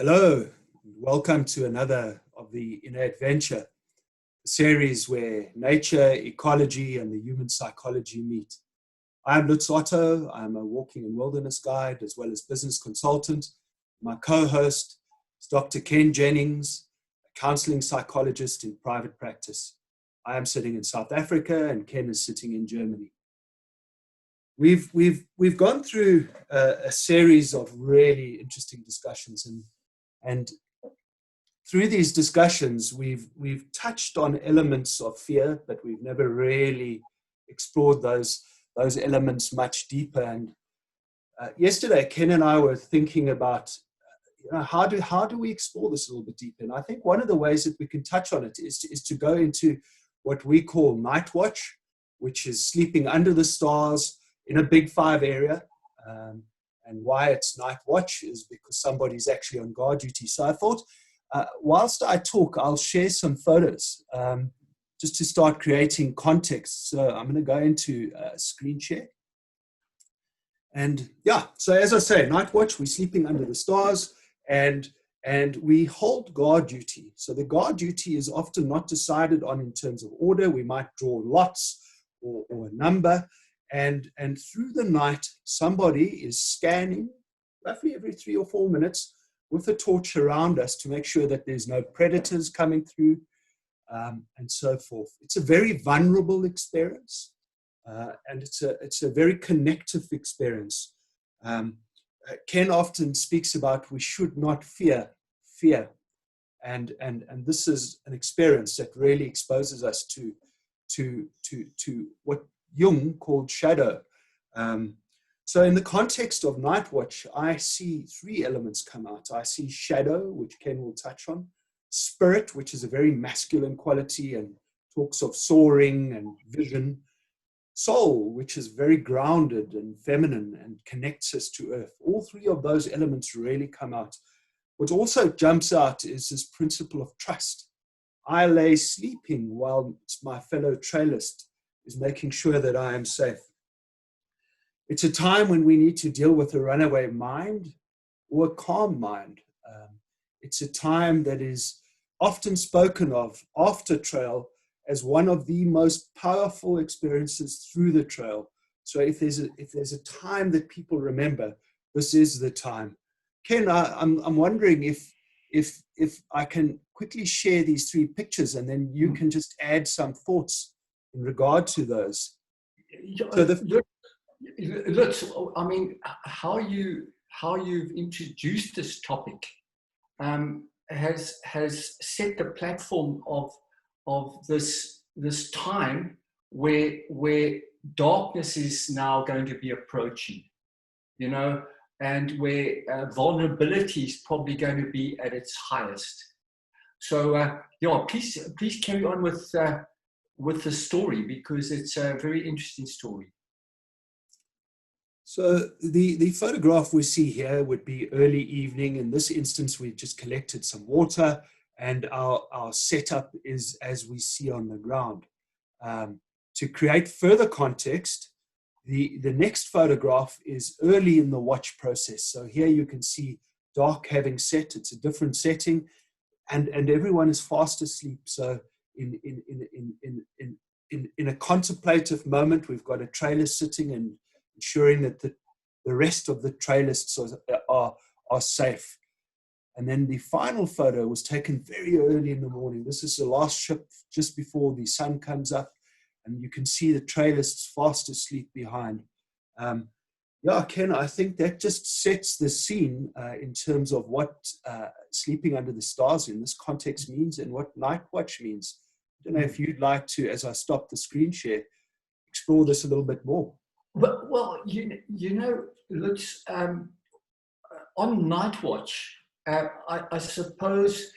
Hello, welcome to another of the Inner Adventure, a series where nature, ecology, and the human psychology meet. I'm Lutz Otto. I'm a walking and wilderness guide as well as business consultant. My co-host is Dr. Ken Jennings, a counseling psychologist in private practice. I am sitting in South Africa and Ken is sitting in Germany. We've gone through a series of really interesting discussions, and through these discussions, we've touched on elements of fear, but we've never really explored those elements much deeper. And yesterday, Ken and I were thinking about how do we explore this a little bit deeper. And I think one of the ways that we can touch on it is to go into what we call night watch, which is sleeping under the stars in a big 5 area. And why it's night watch is because somebody's actually on guard duty. So I thought, whilst I talk, I'll share some photos just to start creating context. So I'm going to go into screen share. And yeah, so as I say, night watch, we're sleeping under the stars and we hold guard duty. So the guard duty is often not decided on in terms of order. We might draw lots or a number. And through the night, somebody is scanning roughly every 3 or 4 minutes with a torch around us to make sure that there's no predators coming through, and so forth. It's a very vulnerable experience, and it's a very connective experience. Ken often speaks about we should not fear, and this is an experience that really exposes us to what Jung called shadow. So in the context of night watch, I see 3 elements come out. I see shadow, which Ken will touch on, spirit, which is a very masculine quality and talks of soaring and vision, soul, which is very grounded and feminine and connects us to earth. All 3 of those elements really come out. What also jumps out is this principle of trust. I lay sleeping while my fellow trailist is making sure that I am safe. It's a time when we need to deal with a runaway mind or a calm mind. It's a time that is often spoken of after trail as one of the most powerful experiences through the trail. So if there's a time that people remember, this is the time. Ken, I'm wondering if I can quickly share these 3 pictures and then you can just add some thoughts in regard to those. So Lutz, I mean, how you've introduced this topic has set the platform of this time where darkness is now going to be approaching, and where vulnerability is probably going to be at its highest. So please carry on with the story, because it's a very interesting story. So the photograph we see here would be early evening. In this instance, we've just collected some water and our setup is as we see on the ground. To create further context, the next photograph is early in the watch process. So here you can see dark having set. It's a different setting and everyone is fast asleep. So in a contemplative moment, we've got a trailer sitting and ensuring that the rest of the trailers are safe. And then the final photo was taken very early in the morning. This is the last shift just before the sun comes up, and you can see the trailers fast asleep behind. Ken, I think that just sets the scene in terms of what sleeping under the stars in this context means and what night watch means. I don't know if you'd like to, as I stop the screen share, explore this a little bit more. Well, Lutz, on night watch, I suppose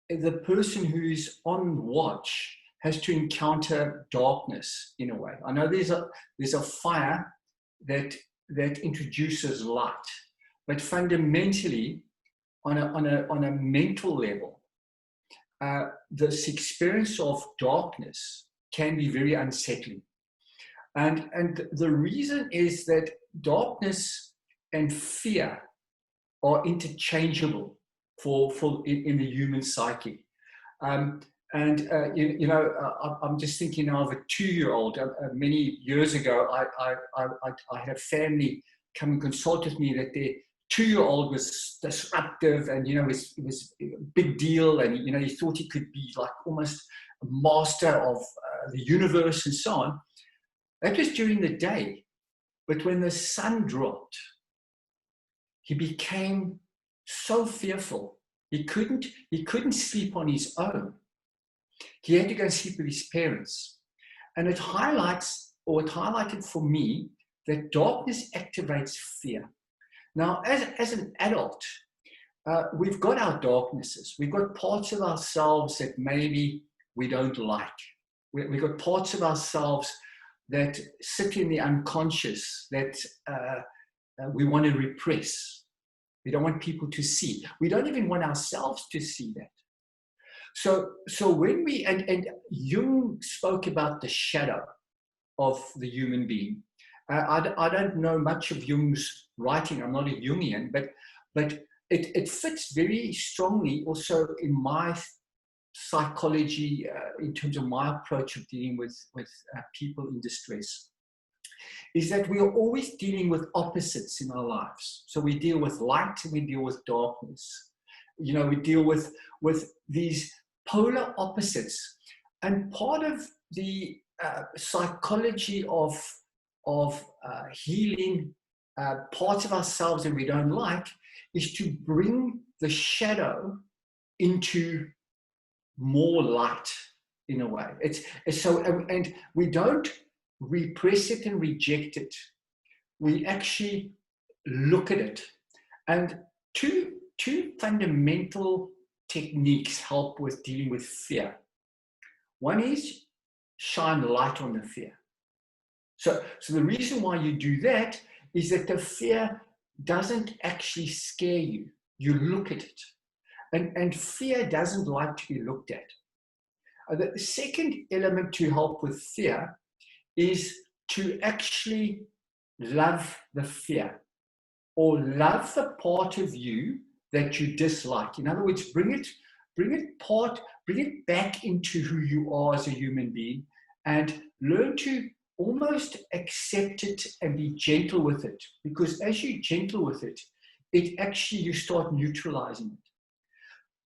the person who's on watch has to encounter darkness in a way. I know there's a fire that introduces light, but fundamentally, on a mental level, this experience of darkness can be very unsettling. And the reason is that darkness and fear are interchangeable. in the human psyche. I'm just thinking of a 2-year-old. Many years ago, I had a family come and consult with me that their 2-year-old was disruptive, and it was a big deal, and he thought he could be like almost a master of the universe and so on. That was during the day, but when the sun dropped, he became so fearful. He couldn't sleep on his own. He had to go and sleep with his parents. And it highlighted for me that darkness activates fear. Now, as an adult, we've got our darknesses. We've got parts of ourselves that maybe we don't like. We've got parts of ourselves that sit in the unconscious that we want to repress. We don't want people to see. We don't even want ourselves to see that. So when we, and Jung spoke about the shadow of the human being. I don't know much of Jung's writing. I'm not a Jungian, but it fits very strongly also in my psychology in terms of my approach of dealing with people in distress. Is that we are always dealing with opposites in our lives. So we deal with light and we deal with darkness. We deal with these polar opposites. And part of the psychology of healing parts of ourselves that we don't like is to bring the shadow into more light in a way. It's so, and we don't repress it and reject it. We actually look at it. And two fundamental techniques help with dealing with fear. One is shine light on the fear. So the reason why you do that is that the fear doesn't actually scare you. You look at it. And fear doesn't like to be looked at. The second element to help with fear is to actually love the fear, or love the part of you that you dislike. In other words, bring it back into who you are as a human being, and learn to almost accept it and be gentle with it. Because as you're gentle with it, you start neutralizing it.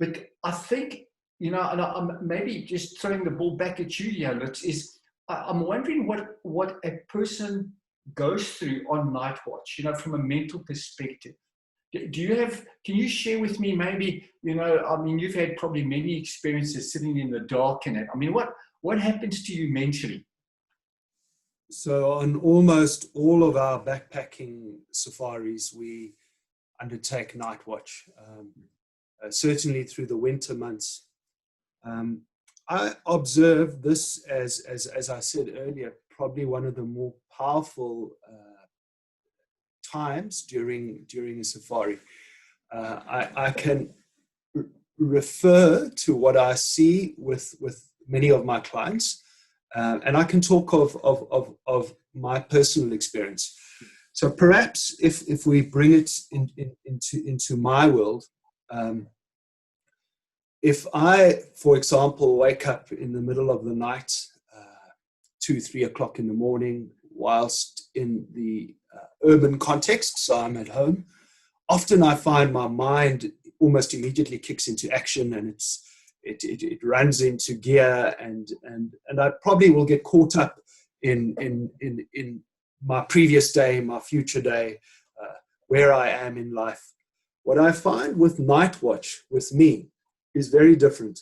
But I think, and I'm maybe just throwing the ball back at you here, Lutz, is I'm wondering what a person goes through on night watch, from a mental perspective. Can you share with me maybe, you've had probably many experiences sitting in the dark and what happens to you mentally? So on almost all of our backpacking safaris, we undertake night watch, certainly through the winter months. I observe this as I said earlier, probably one of the more powerful times during a safari. I can refer to what I see with many of my clients, and I can talk of my personal experience. So perhaps if we bring it into my world. If I, for example, wake up in the middle of the night, 2-3 o'clock in the morning, whilst in the urban context, so I'm at home, often I find my mind almost immediately kicks into action, and it runs into gear, and I probably will get caught up in my previous day, my future day, where I am in life. What I find with night watch with me is very different.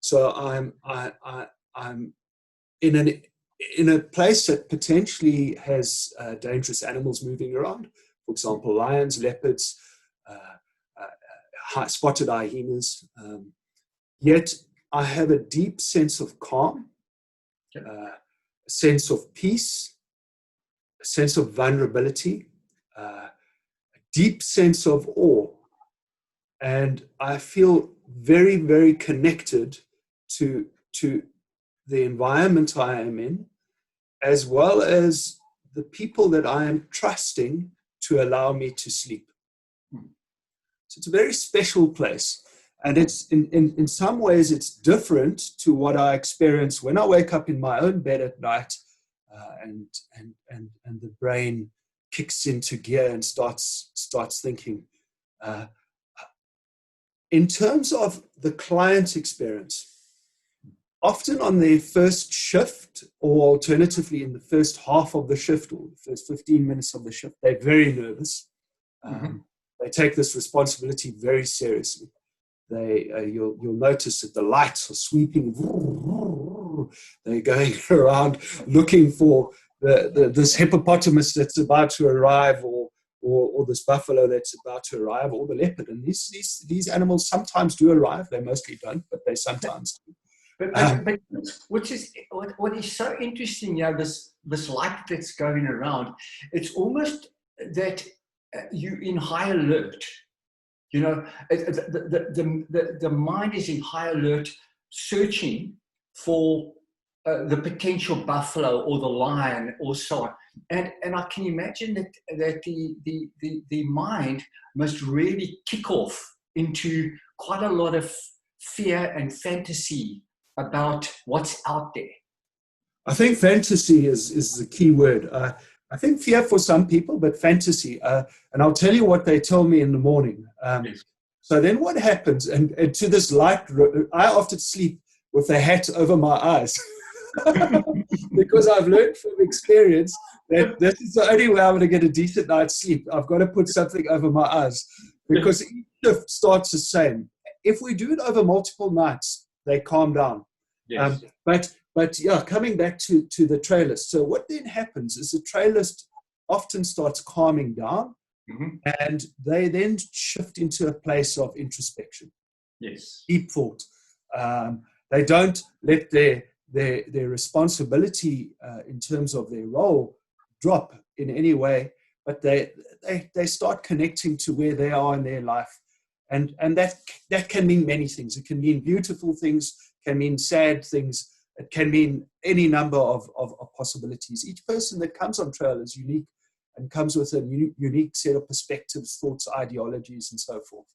So I'm in a place that potentially has dangerous animals moving around. For example, lions, leopards, spotted hyenas. Yet I have a deep sense of calm, a sense of peace, a sense of vulnerability, a deep sense of awe. And I feel very, very connected to the environment I am in, as well as the people that I am trusting to allow me to sleep. So it's a very special place. And it's in some ways, it's different to what I experience when I wake up in my own bed at night, and the brain kicks into gear and starts thinking. In terms of the client experience, often on their first shift, or alternatively in the first half of the shift, or the first 15 minutes of the shift, they're very nervous. They take this responsibility very seriously. You'll notice that the lights are sweeping. They're going around looking for this hippopotamus that's about to arrive, or this buffalo that's about to arrive, or the leopard. And these animals sometimes do arrive. They mostly don't, but they sometimes do. But what is so interesting, this light that's going around, it's almost that you're in high alert. The mind is in high alert, searching for the potential buffalo or the lion or so on. And I can imagine that the mind must really kick off into quite a lot of fear and fantasy about what's out there. I think fantasy is the key word. I think fear for some people, but fantasy. And I'll tell you what they tell me in the morning. Yes. So then what happens, and to this light, I often sleep with a hat over my eyes because I've learned from experience that this is the only way I'm going to get a decent night's sleep. I've got to put something over my eyes, because each shift starts the same. If we do it over multiple nights, they calm down. Yes. But yeah, coming back to the trailist. So what then happens is the trailist often starts calming down, and they then shift into a place of introspection. Yes. Deep thought. They don't let their responsibility in terms of their role drop in any way, but they start connecting to where they are in their life. And that can mean many things. It can mean beautiful things, can mean sad things. It can mean any number of possibilities. Each person that comes on trail is unique and comes with a unique set of perspectives, thoughts, ideologies, and so forth.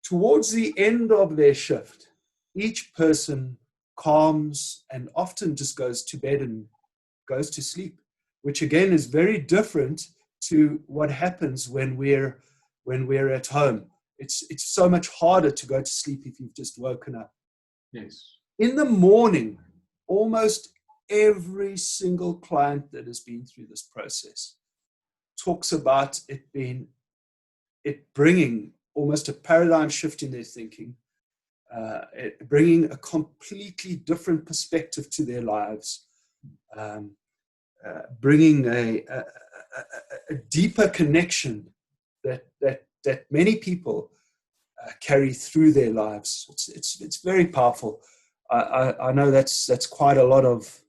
Towards the end of their shift, each person calms and often just goes to bed and goes to sleep, which again is very different to what happens when we're at home. It's so much harder to go to sleep if you've just woken up. Yes. In the morning, almost every single client that has been through this process talks about it bringing almost a paradigm shift in their thinking, bringing a completely different perspective to their lives, bringing a deeper connection that many people carry through their lives. It's very powerful. I know that's quite a lot of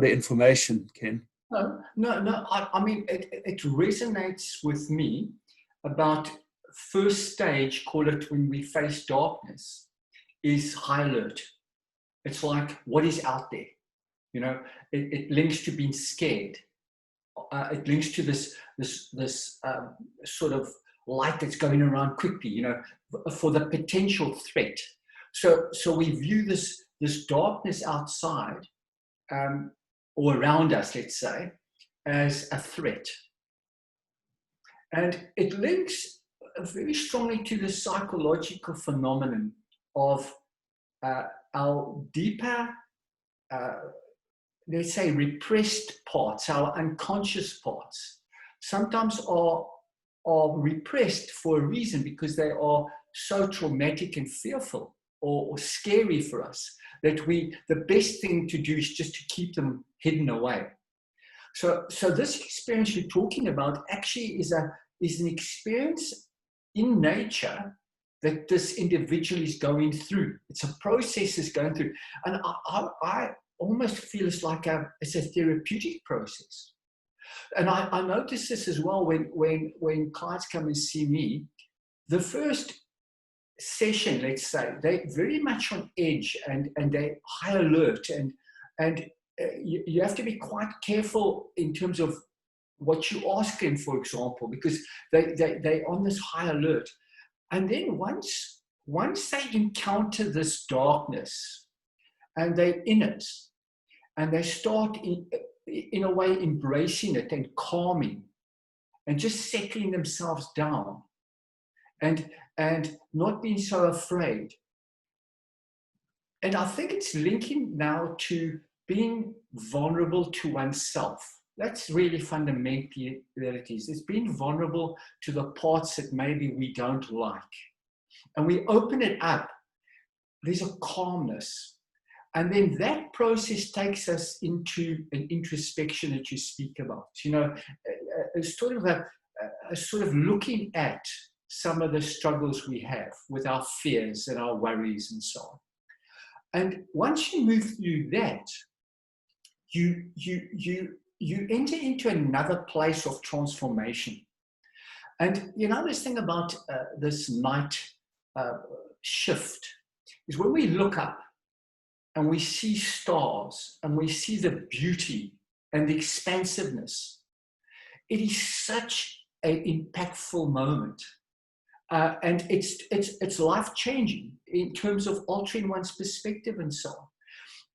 information, Ken. No. I mean, it resonates with me about first stage, call it when we face darkness, is high alert. It's like, what is out there? It links to being scared. It links to this sort of light that's going around quickly, for the potential threat. So we view this darkness outside, or around us, let's say, as a threat. And it links very strongly to the psychological phenomenon of our deeper, let's say, repressed parts, our unconscious parts, sometimes are repressed for a reason, because they are so traumatic and fearful or scary for us that the best thing to do is just to keep them hidden away. So this experience you're talking about actually is an experience in nature that this individual is going through. It's a process is going through, and I almost feel it's like it's a therapeutic process. And I notice this as well when clients come and see me. The first session, let's say, they're very much on edge and they're high alert, and you have to be quite careful in terms of what you ask them, for example, because they're on this high alert. And then once they encounter this darkness and they're in it, and they start in a way embracing it and calming and just settling themselves down and not being so afraid. And I think it's linking now to being vulnerable to oneself. That's really fundamentally that it is. It's being vulnerable to the parts that maybe we don't like. And we open it up. There's a calmness. And then that process takes us into an introspection that you speak about. You know, a sort of looking at some of the struggles we have with our fears and our worries and so on. And once you move through that, you enter into another place of transformation. And you know, this thing about this night shift is when we look up and we see stars and we see the beauty and the expansiveness, it is such an impactful moment. And it's life-changing in terms of altering one's perspective and so on.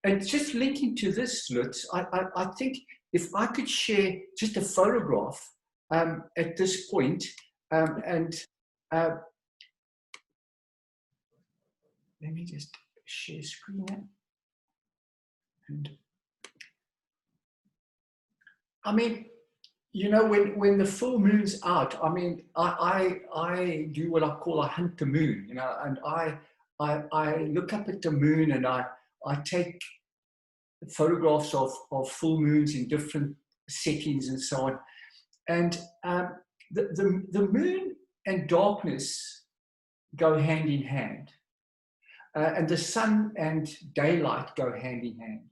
And just linking to this, Lutz, I think if I could share just a photograph at this point, let me just share screen now. And I mean, you know, when the full moon's out, I mean, I do what I call a hunt the moon, you know, and I look up at the moon and I take photographs of full moons in different settings and so on. And the moon and darkness go hand in hand. And the sun and daylight go hand in hand.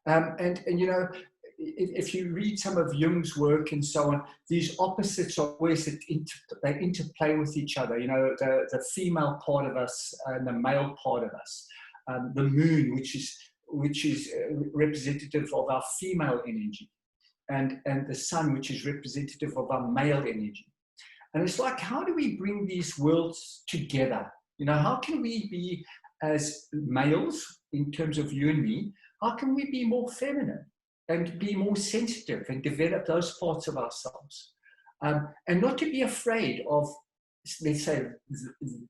And you know, if you read some of Jung's work and so on, these opposites are always they interplay with each other. You know, the female part of us and the male part of us. The moon, which is representative of our female energy, and the sun, which is representative of our male energy. And it's like, how do we bring these worlds together? You know, how can we be, as males, in terms of you and me, how can we be more feminine and be more sensitive and develop those parts of ourselves? And not to be afraid of, let's say,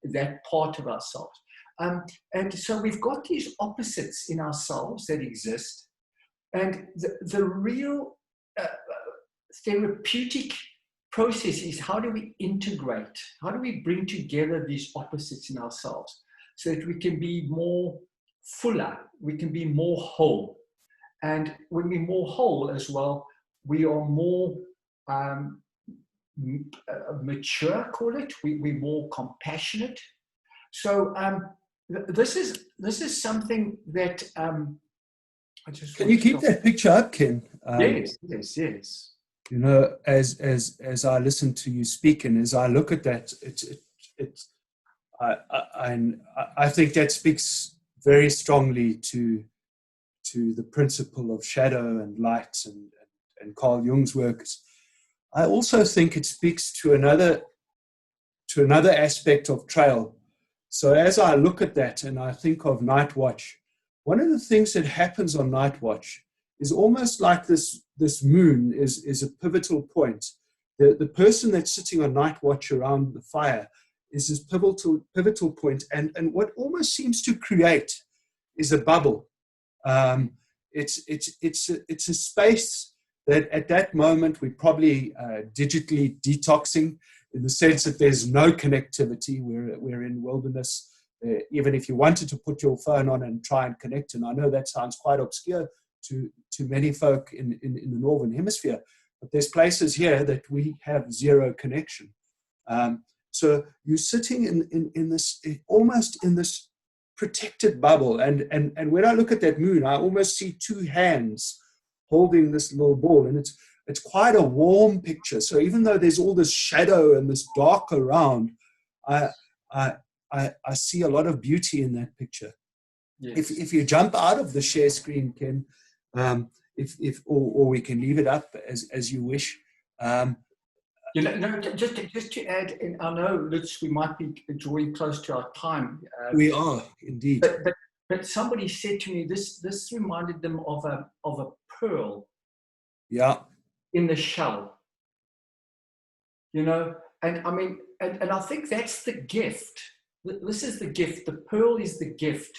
that part of ourselves. And so we've got these opposites in ourselves that exist. And the real therapeutic process is, how do we integrate? How do we bring together these opposites in ourselves so that we can be more fuller, we can be more whole? And when we're more whole as well, we are more mature, call it. We're more compassionate. So this is something that I just. Can you keep that picture up, Ken? Yes. You know, as I listen to you speak and as I look at that, I think that speaks very strongly to the principle of shadow and light and Carl Jung's work. I also think it speaks to another aspect of trail. So as I look at that and I think of Night Watch, one of the things that happens on Night Watch is almost like this moon is a pivotal point. The person that's sitting on Night Watch around the fire is this pivotal point, and what almost seems to create is a bubble. It's a space that at that moment we're probably digitally detoxing, in the sense that there's no connectivity. We're in wilderness. Even if you wanted to put your phone on and try and connect, and I know that sounds quite obscure to many folk in the Northern Hemisphere, but there's places here that we have zero connection. So you're sitting in this, almost in this protected bubble. And when I look at that moon, I almost see two hands holding this little ball, and it's quite a warm picture. So even though there's all this shadow and this dark around, I see a lot of beauty in that picture. Yes. If you jump out of the share screen, Ken, or we can leave it up as you wish. You know, no, just to add, and I know, Lutz, we might be drawing close to our time. We are indeed. But somebody said to me, this reminded them of a pearl. Yeah. In the shell. You know, and I mean, and I think that's the gift. This is the gift. The pearl is the gift.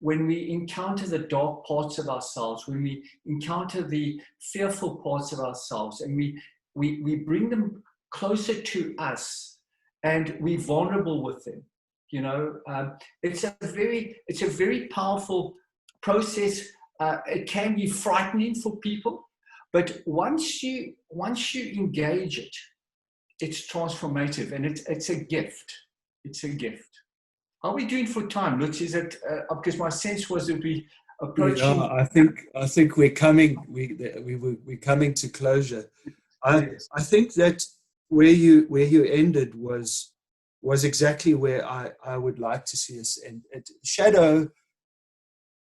When we encounter the dark parts of ourselves, when we encounter the fearful parts of ourselves, and we bring them closer to us, and we're vulnerable with them. You know, it's a very powerful process. It can be frightening for people, but once you engage it, it's transformative, and it's a gift. It's a gift. How are we doing for time, Lutz? Is it because my sense was that we approaching? Yeah, I think we're coming to closure. I think that where you ended was exactly where I would like to see us end. Shadow,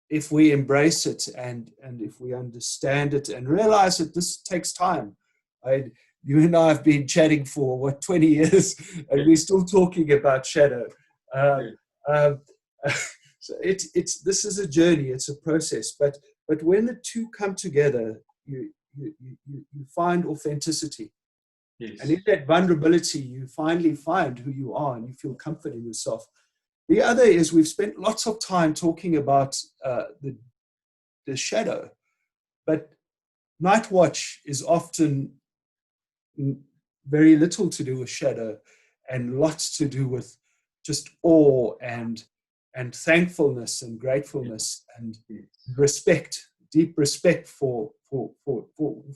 if we embrace it and if we understand it and realize that this takes time. You and I have been chatting for 20 years, and we're still talking about shadow. So this is a journey, it's a process. But when the two come together, you find authenticity. Yes. And in that vulnerability, you finally find who you are, and you feel comfort in yourself. The other is we've spent lots of time talking about the shadow, but night watch is often very little to do with shadow, and lots to do with just awe and thankfulness and gratefulness and respect, deep respect for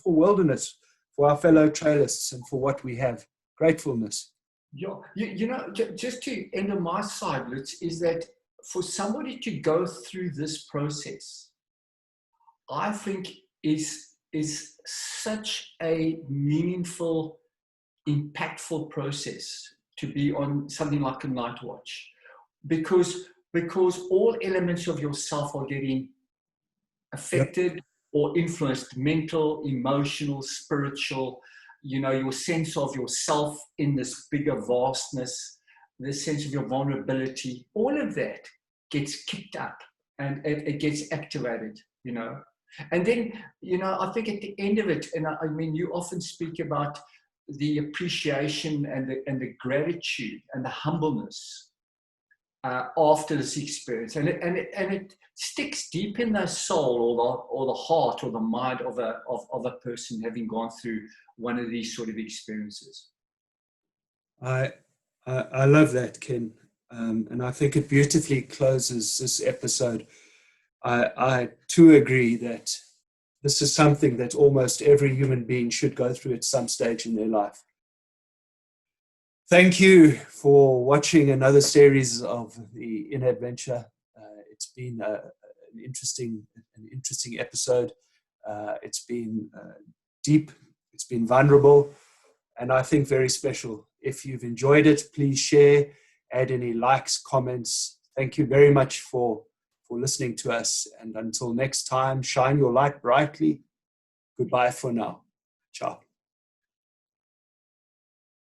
wilderness, for our fellow trailists, and for what we have. Gratefulness. Yeah, you know, just to end on my side, Lutz, is that for somebody to go through this process, I think is such a meaningful, impactful process to be on something like a night watch, because all elements of yourself are getting affected or influenced: mental, emotional, spiritual, you know, your sense of yourself in this bigger vastness, the sense of your vulnerability, all of that gets kicked up and it gets activated, you know. And then, you know, I think at the end of it, and I mean, you often speak about the appreciation and the gratitude and the humbleness after this experience, and it sticks deep in the soul or the heart or the mind of a person having gone through one of these sort of experiences. I love that, Ken, and I think it beautifully closes this episode. I too agree that this is something that almost every human being should go through at some stage in their life. Thank you for watching another series of the Inner Adventure. It's been an interesting episode. It's been deep. It's been vulnerable, and I think very special. If you've enjoyed it, please share, add any likes, comments. Thank you very much for listening to us. And until next time, shine your light brightly. Goodbye for now. Ciao.